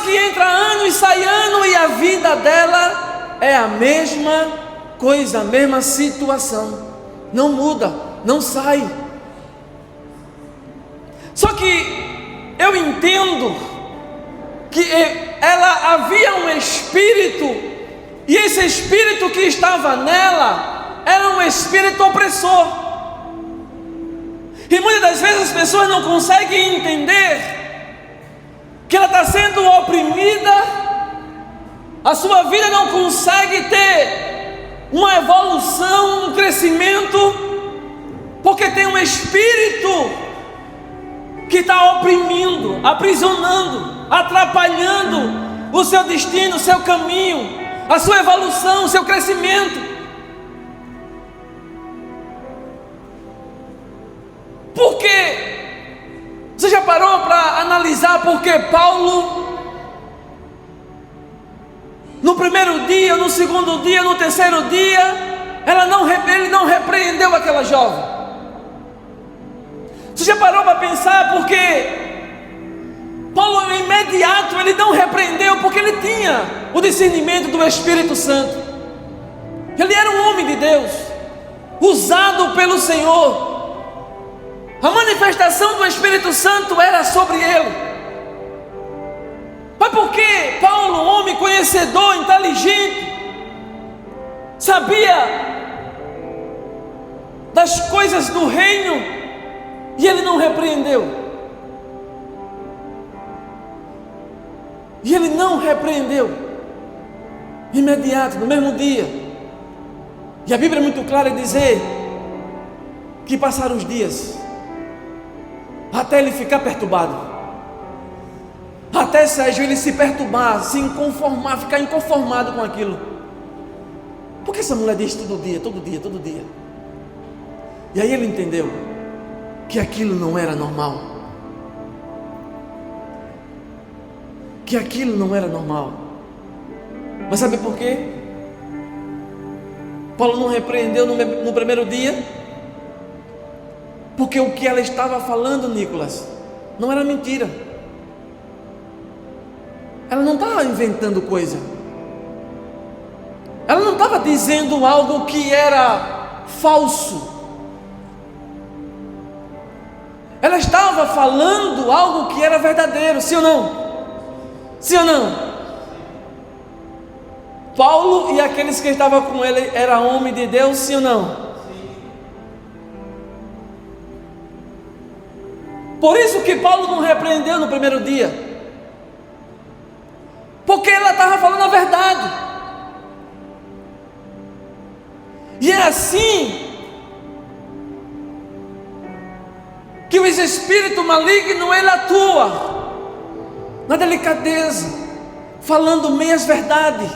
que entra ano e sai ano e a vida dela é a mesma coisa, a mesma situação. Não muda, não sai. Só que eu entendo que ela havia um espírito, e esse espírito que estava nela era um espírito opressor. E muitas das vezes as pessoas não conseguem entender que ela está sendo oprimida, a sua vida não consegue ter uma evolução, um crescimento, porque tem um espírito que está oprimindo, aprisionando, atrapalhando o seu destino, o seu caminho, a sua evolução, o seu crescimento. Por quê? Você já parou para analisar por que Paulo, no primeiro dia, no segundo dia, no terceiro dia, ele não repreendeu aquela jovem? Você já parou para pensar por que Paulo, no imediato, ele não repreendeu? Porque ele tinha o discernimento do Espírito Santo. Ele era um homem de Deus, usado pelo Senhor. A manifestação do Espírito Santo era sobre ele. Mas porque Paulo, um homem conhecedor, inteligente, sabia das coisas do reino, e ele não repreendeu. E ele não repreendeu. Imediato, no mesmo dia. E a Bíblia é muito clara em dizer que passaram os dias até ele ficar perturbado, até Sérgio ele se perturbar, se inconformar, ficar inconformado com aquilo. Por que essa mulher diz todo dia, todo dia, todo dia? E aí ele entendeu que aquilo não era normal, que aquilo não era normal. Mas sabe por quê? Paulo não repreendeu no primeiro dia, porque o que ela estava falando, Nicolas, não era mentira. Ela não estava inventando coisa. Ela não estava dizendo algo que era falso. Ela estava falando algo que era verdadeiro, sim ou não? Sim ou não? Paulo e aqueles que estavam com ele era homem de Deus, sim ou não? Por isso que Paulo não repreendeu no primeiro dia, porque ela estava falando a verdade. E é assim que o espírito maligno ele atua, na delicadeza, falando meias verdades.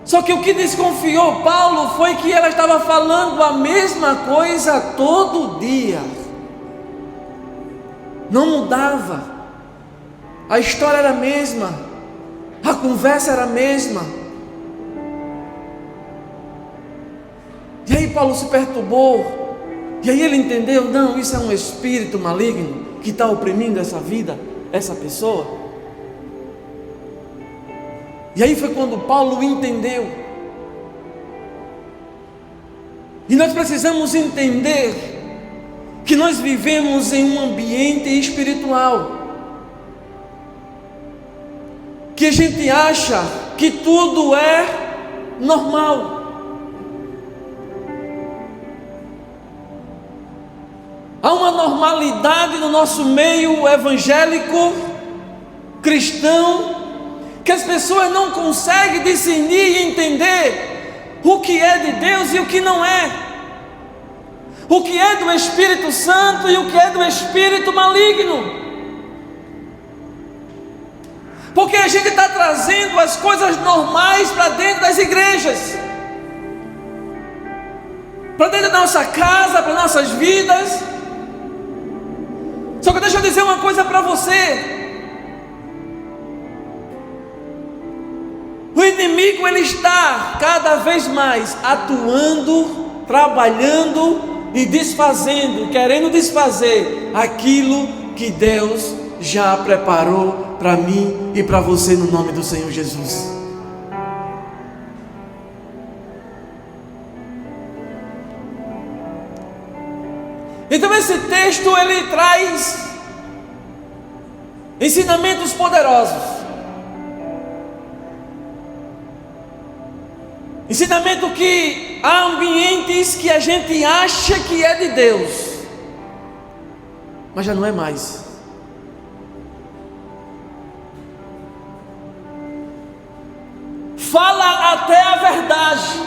Só que o que desconfiou Paulo foi que ela estava falando a mesma coisa todo dia. Não mudava, a história era a mesma, a conversa era a mesma. E aí Paulo se perturbou, e aí ele entendeu: não, isso é um espírito maligno que está oprimindo essa vida, essa pessoa. E aí foi quando Paulo entendeu. E nós precisamos entender que nós vivemos em um ambiente espiritual, que a gente acha que tudo é normal. Há uma normalidade no nosso meio evangélico, cristão, que as pessoas não conseguem discernir e entender o que é de Deus e o que não é. O que é do Espírito Santo e o que é do espírito maligno. Porque a gente está trazendo as coisas normais para dentro das igrejas, para dentro da nossa casa, para nossas vidas. Só que deixa eu dizer uma coisa para você: o inimigo ele está cada vez mais atuando, trabalhando e desfazendo, querendo desfazer aquilo que Deus já preparou para mim e para você, no nome do Senhor Jesus. Então esse texto ele traz ensinamentos poderosos. Ensinamento que há ambientes que a gente acha que é de Deus, mas já não é mais. Fala até a verdade,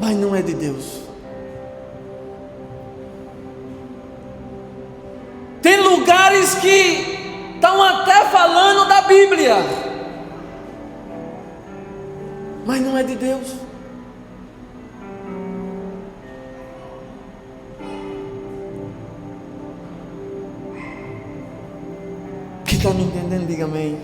mas não é de Deus. Tem lugares que estão até falando da Bíblia, mas não é de Deus. Quem está me entendendo, diga amém.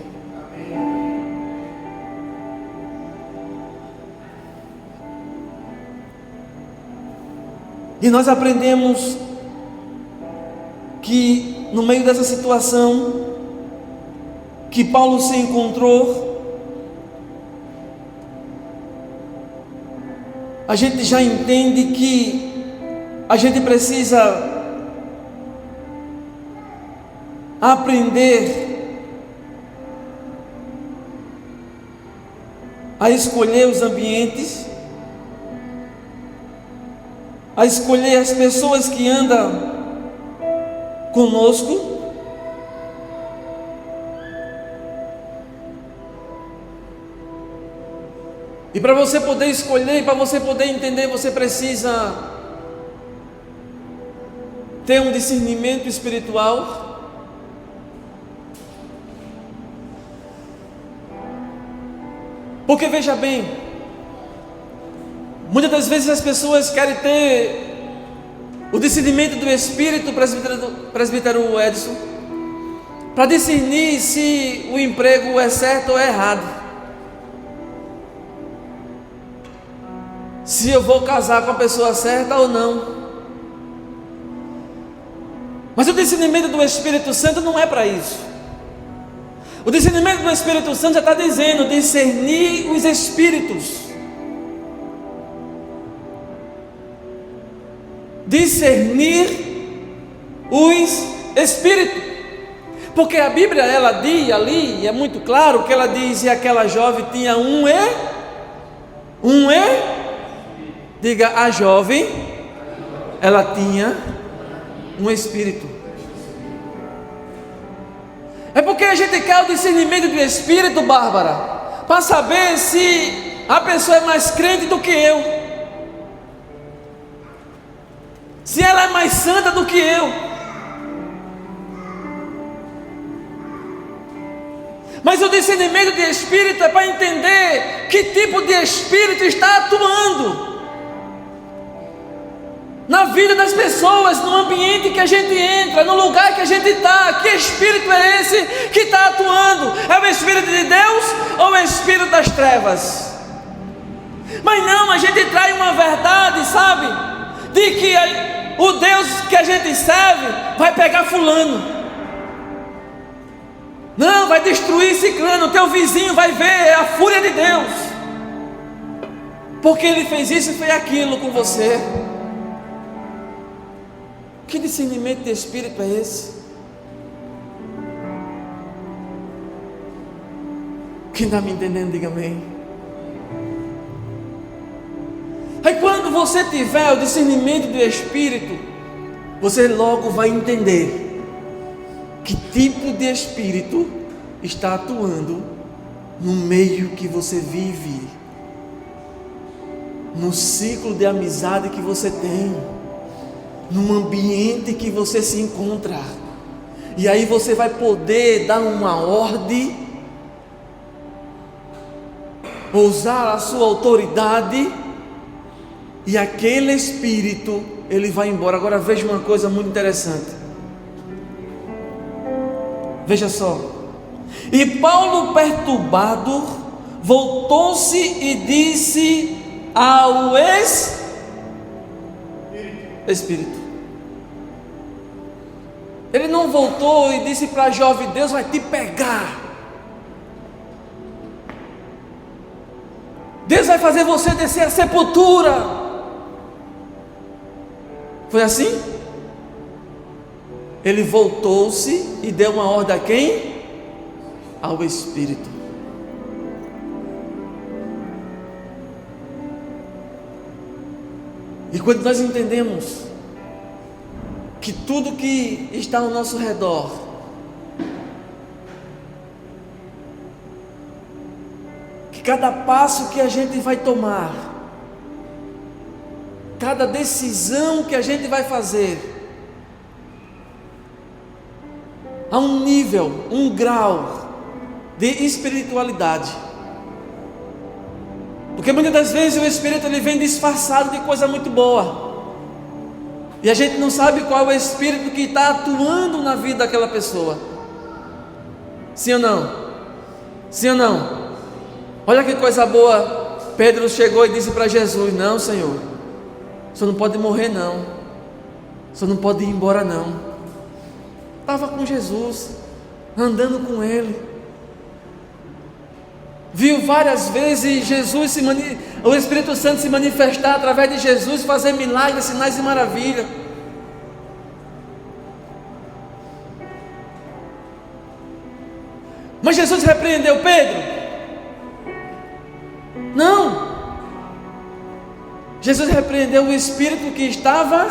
E nós aprendemos que no meio dessa situação que Paulo se encontrou, a gente já entende que a gente precisa aprender a escolher os ambientes, a escolher as pessoas que andam conosco, e para você poder escolher, para você poder entender, você precisa ter um discernimento espiritual. Porque veja bem, muitas das vezes as pessoas querem ter o discernimento do Espírito, presbítero Edson, para discernir se o emprego é certo ou é errado, se eu vou casar com a pessoa certa ou não. Mas o discernimento do Espírito Santo não é para isso. O discernimento do Espírito Santo já está dizendo discernir os espíritos, discernir os espíritos, porque a Bíblia ela diz ali, e é muito claro que ela diz que aquela jovem tinha diga, a jovem ela tinha um espírito. É porque a gente quer o discernimento do espírito, Bárbara, para saber se a pessoa é mais crente do que eu, se ela é mais santa do que eu. Mas o discernimento de espírito é para entender que tipo de espírito está atuando na vida das pessoas, no ambiente que a gente entra, no lugar que a gente está. Que espírito é esse que está atuando? É o Espírito de Deus ou é o Espírito das trevas? Mas não, a gente traz uma verdade, sabe? De que o Deus que a gente serve vai pegar fulano, não, vai destruir ciclano, o teu vizinho vai ver a fúria de Deus, porque ele fez isso e fez aquilo com você. Que discernimento de espírito é esse? Quem está me entendendo, diga amém. Aí quando você tiver o discernimento do Espírito, você logo vai entender que tipo de espírito está atuando no meio que você vive, no ciclo de amizade que você tem, no ambiente que você se encontra. E aí você vai poder dar uma ordem, usar a sua autoridade, e aquele espírito ele vai embora. Agora veja uma coisa muito interessante. Veja só. E Paulo, perturbado, voltou-se e disse ao Espírito: Ele não voltou e disse para a jovem: Deus vai te pegar, Deus vai fazer você descer a sepultura. Foi assim? Ele voltou-se e deu uma ordem a quem? Ao Espírito. E quando nós entendemos que tudo que está ao nosso redor que cada passo que a gente vai tomar, cada decisão que a gente vai fazer, há um nível, um grau de espiritualidade. Porque muitas das vezes o Espírito ele vem disfarçado de coisa muito boa, e a gente não sabe qual é o Espírito que está atuando na vida daquela pessoa. Sim ou não? Sim ou não? Olha que coisa boa. Pedro chegou e disse para Jesus: não, Senhor, o Senhor não pode morrer não, o Senhor não pode ir embora não. Estava com Jesus, andando com Ele, viu várias vezes o Espírito Santo se manifestar através de Jesus, fazer milagres, sinais e maravilhas. Mas Jesus repreendeu Pedro? Não. Jesus repreendeu o espírito que estava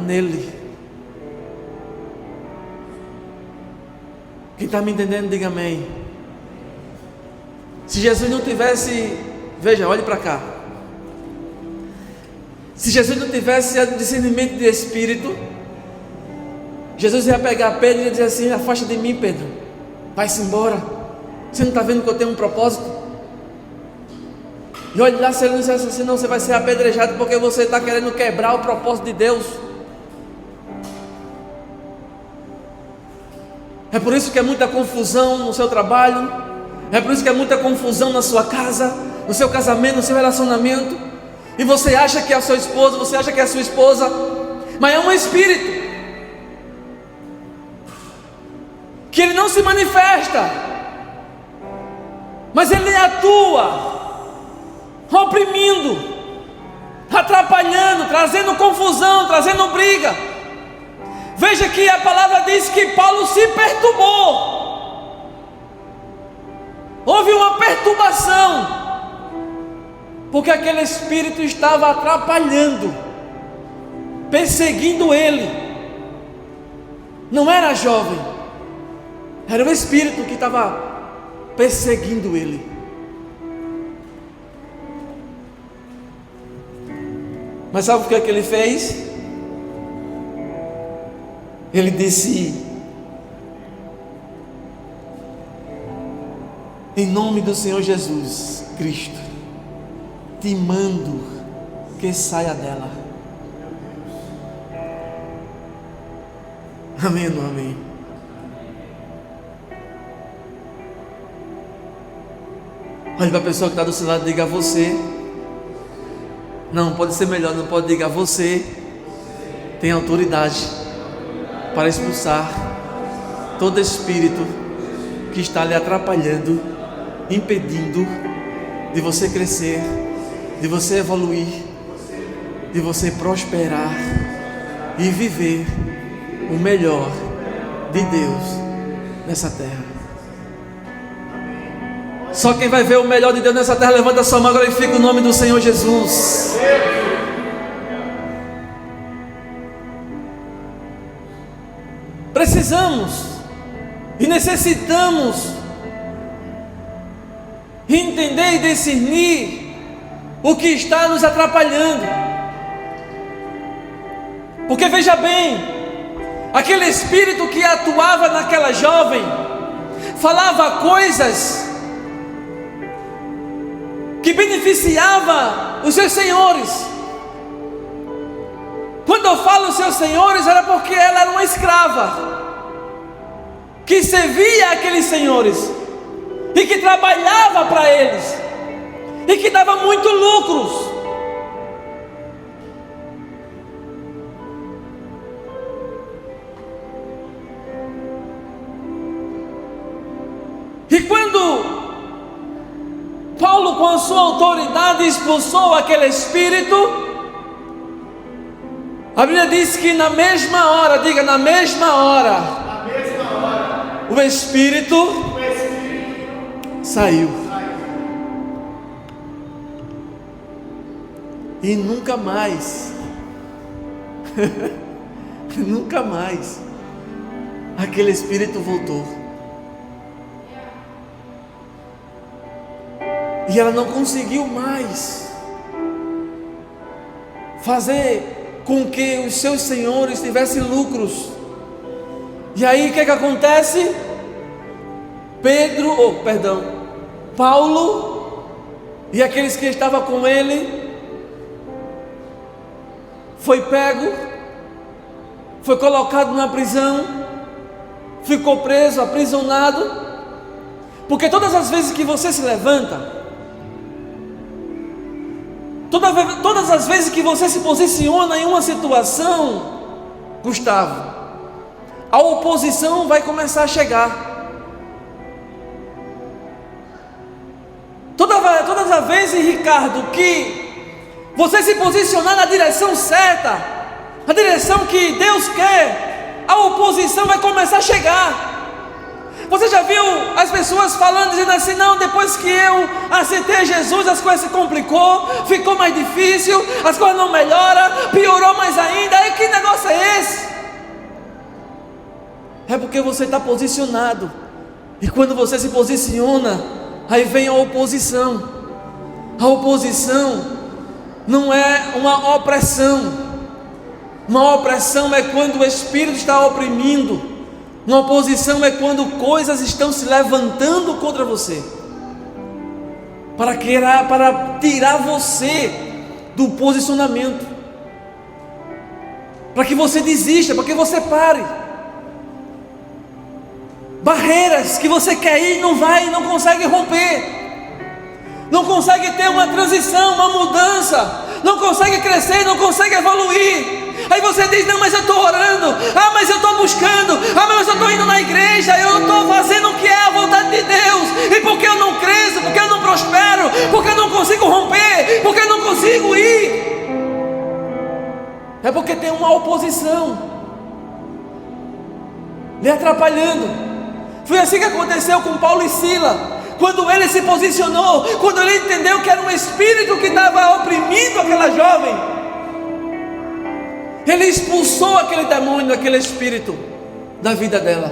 nele. Quem está me entendendo, diga amém. Se Jesus não tivesse, veja, olhe para cá. Se Jesus não tivesse discernimento de espírito, Jesus ia pegar Pedro e ia dizer assim: afasta de mim, Pedro, vai-se embora. Você não está vendo que eu tenho um propósito? E olhe lá, se ele não dissesse assim: não, você vai ser apedrejado porque você está querendo quebrar o propósito de Deus. É por isso que é muita confusão no seu trabalho, é por isso que é muita confusão na sua casa, no seu casamento, no seu relacionamento. E você acha que é o seu esposo, você acha que é a sua esposa, mas é um espírito que ele não se manifesta, mas ele atua oprimindo, atrapalhando, trazendo confusão, trazendo briga. Veja que a palavra diz que Paulo se perturbou. Houve uma perturbação, porque aquele espírito estava atrapalhando, perseguindo ele. Não era a jovem, era o espírito que estava perseguindo ele. Mas sabe o que é que ele fez? Ele disse: em nome do Senhor Jesus Cristo, te mando que saia dela. Amém ou não amém? Olha para a pessoa que está do seu lado e diga: você. Não, pode ser melhor, não pode dizer: você tem autoridade para expulsar todo espírito que está lhe atrapalhando, impedindo de você crescer, de você evoluir, de você prosperar e viver o melhor de Deus nessa terra. Só quem vai ver o melhor de Deus nessa terra, levanta a sua mão, glorifica o nome do Senhor Jesus. Precisamos e necessitamos entender e discernir o que está nos atrapalhando. Porque veja bem, aquele espírito que atuava naquela jovem falava coisas que beneficiava os seus senhores. Quando eu falo os seus senhores, era porque ela era uma escrava que servia aqueles senhores e que trabalhava para eles e que dava muito lucros. E quando Paulo, com a sua autoridade, expulsou aquele espírito, a Bíblia diz que na mesma hora, diga, na mesma hora, o espírito saiu. E nunca mais, nunca mais, aquele espírito voltou. E ela não conseguiu mais fazer com que os seus senhores tivessem lucros. E aí o que acontece? Paulo e aqueles que estavam com ele foi pego, foi colocado numa prisão, ficou preso, aprisionado, porque todas as vezes que você se levanta, todas as vezes que você se posiciona em uma situação, Gustavo, a oposição vai começar a chegar. Todas as vezes, Ricardo, que você se posicionar na direção certa, a direção que Deus quer, a oposição vai começar a chegar. Você já viu as pessoas falando, dizendo assim: não, depois que eu aceitei Jesus, as coisas se complicou, ficou mais difícil, as coisas não melhoram, piorou mais ainda. Aí que negócio é esse? É porque você está posicionado, e quando você se posiciona, aí vem a oposição. A oposição não é uma opressão. Uma opressão é quando o Espírito está oprimindo. Uma oposição é quando coisas estão se levantando contra você, para tirar você do posicionamento, para que você desista, para que você pare. Barreiras que você quer ir, não consegue romper, não consegue ter uma transição, uma mudança, não consegue crescer, não consegue evoluir. Aí você diz: não, mas eu estou orando, mas eu estou buscando, mas eu estou indo na igreja, eu estou fazendo o que é a vontade de Deus, e porque eu não cresço, porque eu não prospero, porque eu não consigo romper, porque eu não consigo ir, é porque tem uma oposição lhe atrapalhando. Foi assim que aconteceu com Paulo e Silas. Quando ele se posicionou, quando ele entendeu que era um espírito que estava oprimindo aquela jovem, ele expulsou aquele demônio, aquele espírito da vida dela.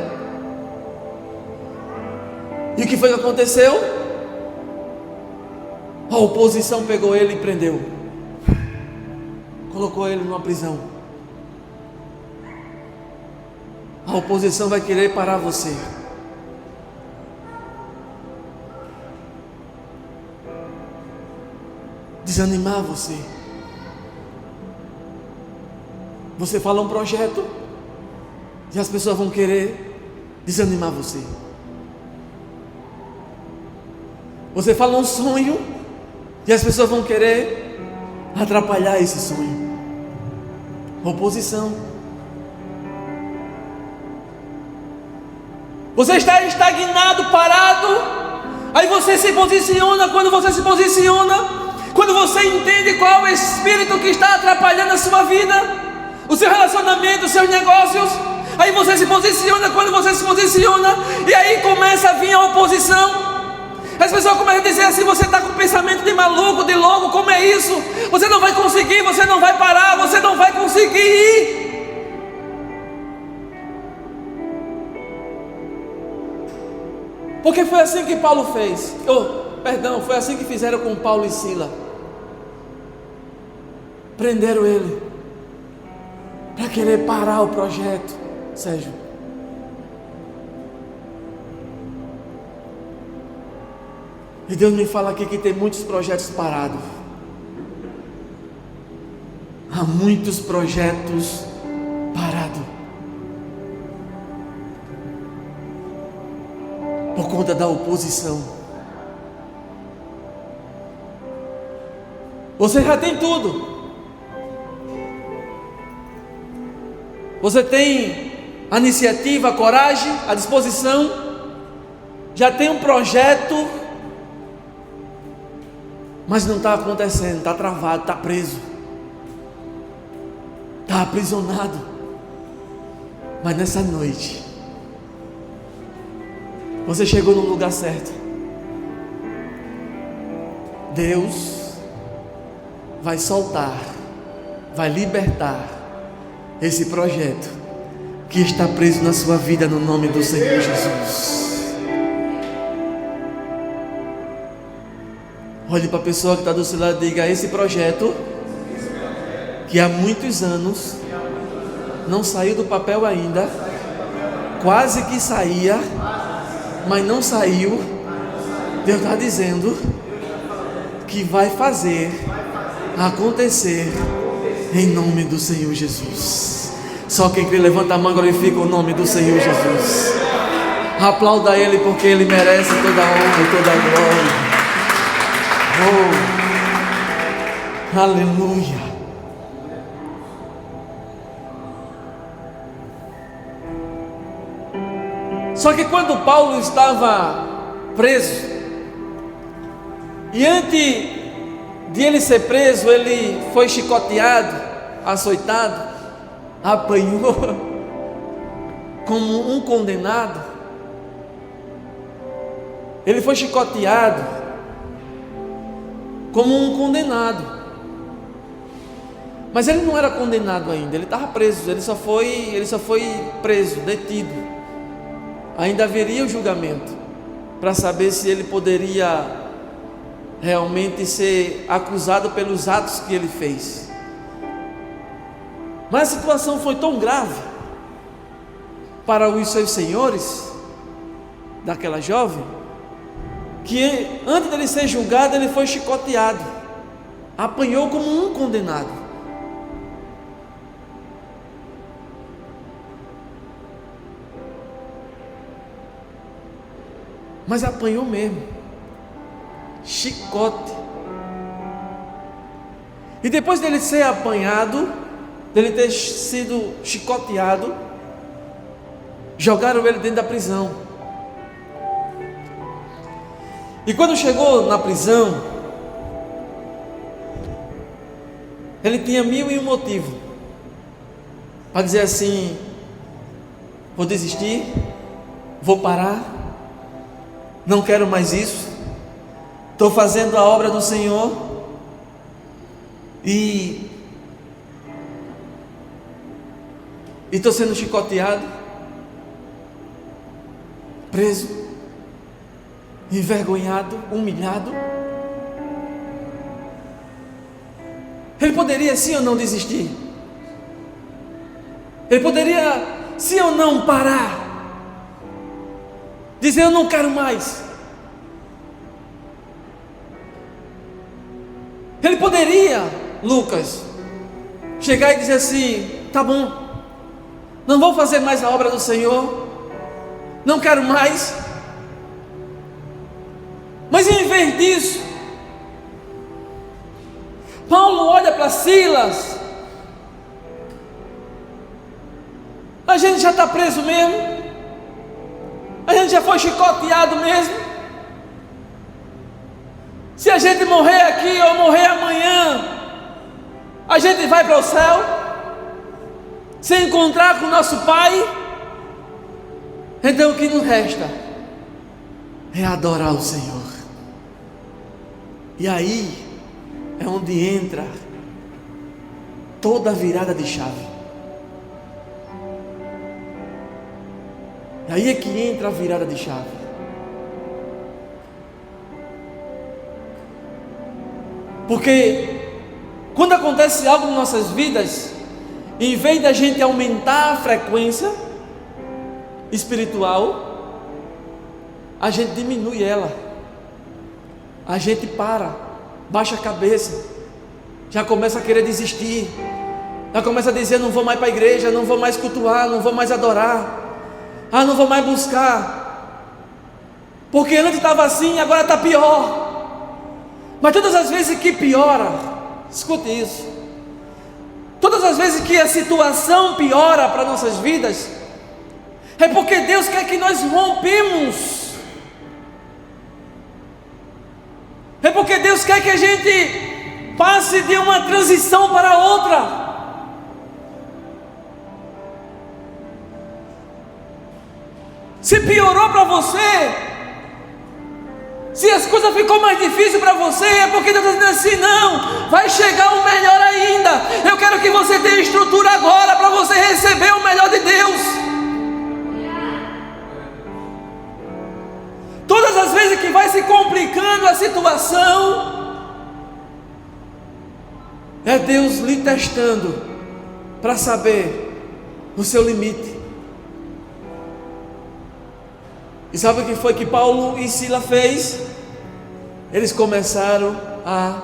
E o que foi que aconteceu? A oposição pegou ele e prendeu, colocou ele numa prisão. A oposição vai querer parar você, desanimar você. Você fala um projeto e as pessoas vão querer desanimar você. Você fala um sonho e as pessoas vão querer atrapalhar esse sonho. Oposição. Você está estagnado, parado, aí você se posiciona. Quando você se posiciona, quando você entende qual é o espírito que está atrapalhando a sua vida, o seu relacionamento, os seus negócios, aí você se posiciona. Quando você se posiciona, e aí começa a vir a oposição. As pessoas começam a dizer assim: você está com pensamento de maluco, de louco, como é isso? Você não vai conseguir, você não vai parar, você não vai conseguir ir. Porque foi assim que Paulo fez. Foi assim que fizeram com Paulo e Silas. Prenderam ele para querer parar o projeto, Sérgio. E Deus me fala aqui que tem muitos projetos parados. Há muitos projetos parados por conta da oposição. Você já tem tudo. Você tem a iniciativa, a coragem, a disposição, já tem um projeto, mas não está acontecendo, está travado, está preso, está aprisionado. Mas nessa noite, você chegou no lugar certo. Deus vai soltar, vai libertar esse projeto que está preso na sua vida, no nome do Senhor Jesus. Olhe para a pessoa que está do seu lado e diga: esse projeto que há muitos anos não saiu do papel ainda, quase que saía, mas não saiu. Deus está dizendo que vai fazer acontecer em nome do Senhor Jesus. Só quem crê, levanta a mão e glorifica o nome do Senhor Jesus. Aplauda Ele, porque Ele merece toda a honra e toda a glória. Oh, aleluia. Só que quando Paulo estava preso, e antes de ele ser preso, ele foi chicoteado, açoitado, apanhou como um condenado. Ele foi chicoteado como um condenado, mas ele não era condenado ainda, ele estava preso, ele só foi preso, detido. Ainda haveria o julgamento para saber se ele poderia realmente ser acusado pelos atos que ele fez. Mas a situação foi tão grave para os seus senhores daquela jovem, que antes dele ser julgado, ele foi chicoteado, apanhou como um condenado. Mas apanhou mesmo, chicote. E depois dele ser apanhado, dele ter sido chicoteado, jogaram ele dentro da prisão. E quando chegou na prisão, ele tinha 1001 motivos para dizer assim: vou desistir, vou parar, não quero mais isso, estou fazendo a obra do Senhor e estou sendo chicoteado, preso, envergonhado, humilhado. Ele poderia sim ou não desistir? Ele poderia sim ou não parar, dizer: eu não quero mais. Ele poderia, Lucas, chegar e dizer assim: tá bom, não vou fazer mais a obra do Senhor, não quero mais. Mas em vez disso, Paulo olha para Silas: a gente já está preso mesmo, a gente já foi chicoteado mesmo. Se a gente morrer aqui ou morrer amanhã, a gente vai para o céu, se encontrar com o nosso Pai. Então o que nos resta é adorar o Senhor. E aí é onde entra toda a virada de chave. Aí é que entra a virada de chave. Porque quando acontece algo em nossas vidas, em vez da gente aumentar a frequência espiritual, a gente diminui ela. A gente para, baixa a cabeça, já começa a querer desistir, já começa a dizer: não vou mais para a igreja, não vou mais cultuar, não vou mais adorar, não vou mais buscar, porque antes estava assim, agora está pior. Mas todas as vezes que piora, escute isso, todas as vezes que a situação piora para nossas vidas, é porque Deus quer que nós rompemos que a gente passe de uma transição para outra. Se piorou para você, se as coisas ficou mais difíceis para você, é porque Deus está dizendo assim: não, vai chegar o melhor ainda. Eu quero que você tenha estrutura agora para você receber o melhor de Deus. Todas as vezes que vai se complicando a situação, é Deus lhe testando para saber o seu limite. E sabe o que foi que Paulo e Silas fez? Eles começaram a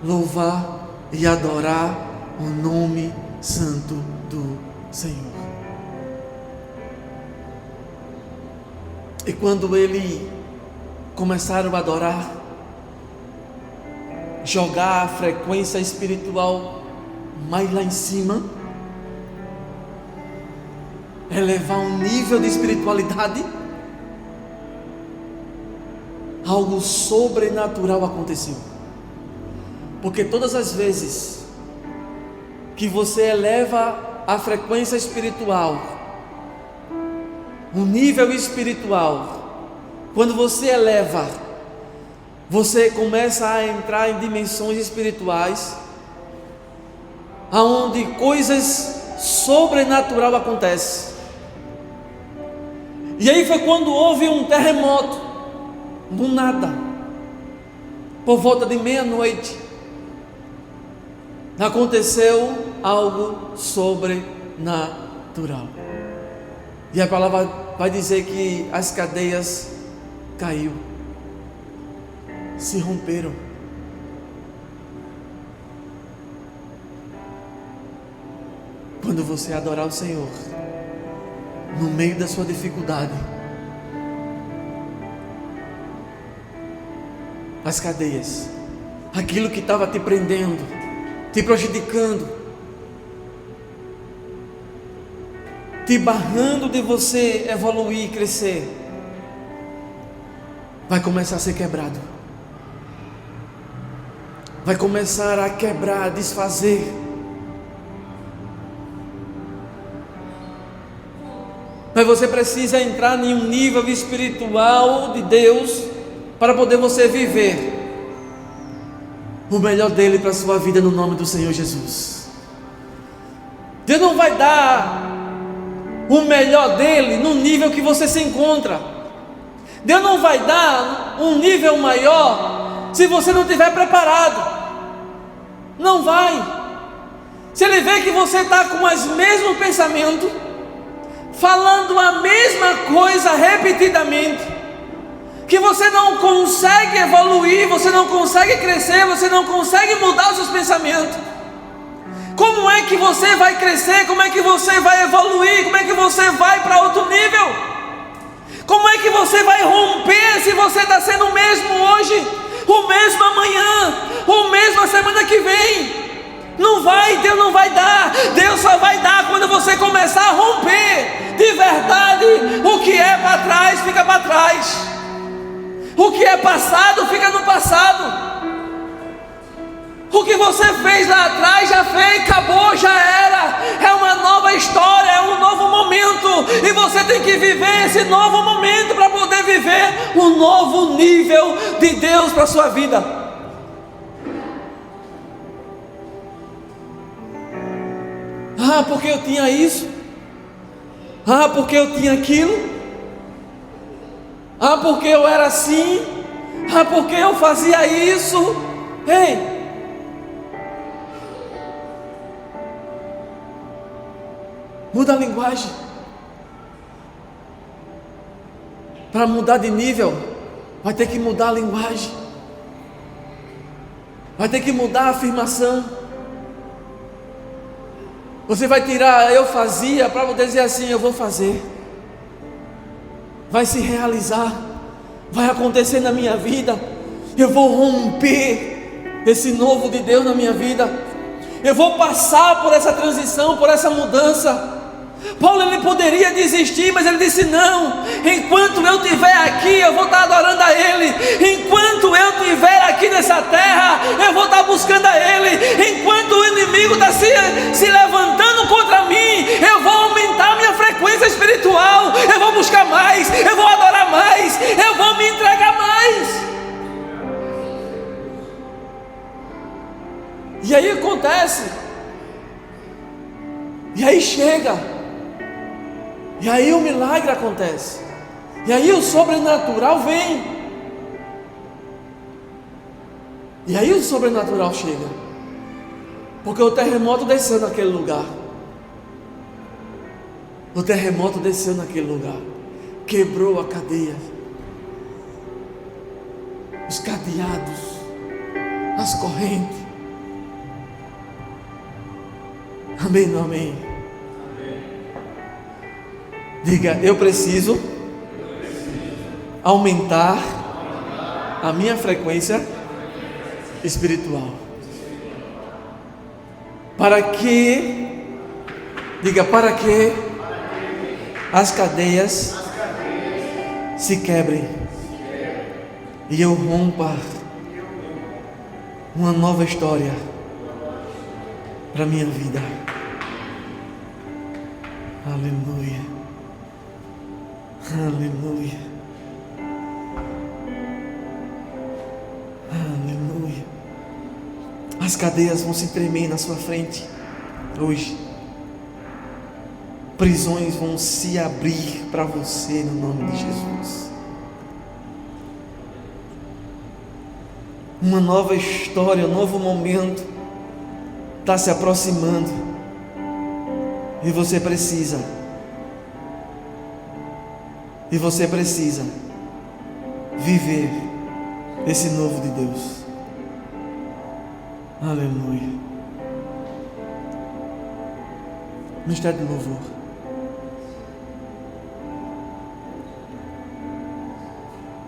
louvar e adorar o nome santo do Senhor. E quando eles começaram a adorar, jogar a frequência espiritual mais lá em cima, elevar um nível de espiritualidade, algo sobrenatural aconteceu. Porque todas as vezes que você eleva a frequência espiritual, o nível espiritual, quando você eleva, você começa a entrar em dimensões espirituais, aonde coisas sobrenaturais acontecem. E aí foi quando houve um terremoto, do nada, por volta de meia-noite, aconteceu algo sobrenatural. E a palavra vai dizer que as cadeias caiu, se romperam. Quando você adorar o Senhor, no meio da sua dificuldade, as cadeias, aquilo que estava te prendendo, te prejudicando, te barrando de você evoluir e crescer, vai começar a ser quebrado, vai começar a quebrar, a desfazer. Mas você precisa entrar em um nível espiritual de Deus para poder você viver o melhor dele para a sua vida, no nome do Senhor Jesus. Deus não vai dar o melhor dele no nível que você se encontra. Deus não vai dar um nível maior se você não estiver preparado. Não vai. Se ele vê que você está com os mesmos pensamentos, falando a mesma coisa repetidamente, que você não consegue evoluir, você não consegue crescer, você não consegue mudar os seus pensamentos, como é que você vai crescer? Como é que você vai evoluir? Como é que você vai para outro nível? Como é que você vai romper se você está sendo o mesmo hoje, o mesmo amanhã, o mesmo a semana que vem? Não vai, Deus não vai dar. Deus só vai dar quando você começar a romper de verdade. O que é para trás fica para trás, o que é passado fica no passado. O que você fez lá atrás já fez, acabou, já era. É uma nova história, é um novo momento, e você tem que viver esse novo momento para poder viver um novo nível de Deus para a sua vida. Ah, porque eu tinha isso. Ah, porque eu tinha aquilo. Ah, porque eu era assim. Ah, porque eu fazia isso. Ei, muda a linguagem. Para mudar de nível, vai ter que mudar a linguagem, vai ter que mudar a afirmação. Você vai tirar eu fazia para poder dizer assim: eu vou fazer. Vai se realizar, vai acontecer na minha vida. Eu vou romper esse novo de Deus na minha vida. Eu vou passar por essa transição, por essa mudança. Paulo, ele poderia desistir, mas ele disse: não, enquanto eu estiver aqui, eu vou estar adorando a Ele. Enquanto eu estiver aqui nessa terra, eu vou estar buscando a Ele. Enquanto o inimigo está se levantando contra mim, eu vou aumentar minha frequência espiritual, eu vou buscar mais, eu vou adorar mais, eu vou me entregar mais. E aí acontece, e aí chega, e aí o milagre acontece, e aí o sobrenatural vem. E aí o sobrenatural chega, porque o terremoto desceu naquele lugar. O terremoto desceu naquele lugar, quebrou a cadeia, os cadeados, as correntes. Amém, não amém? Diga, eu preciso aumentar a minha frequência espiritual. Para que, diga, para que as cadeias se quebrem e eu rompa uma nova história para minha vida. Aleluia, aleluia, aleluia. As cadeias vão se tremer na sua frente hoje. Prisões vão se abrir para você no nome de Jesus. Uma nova história, um novo momento está se aproximando. E você precisa viver esse novo de Deus. Aleluia. Ministério de louvor.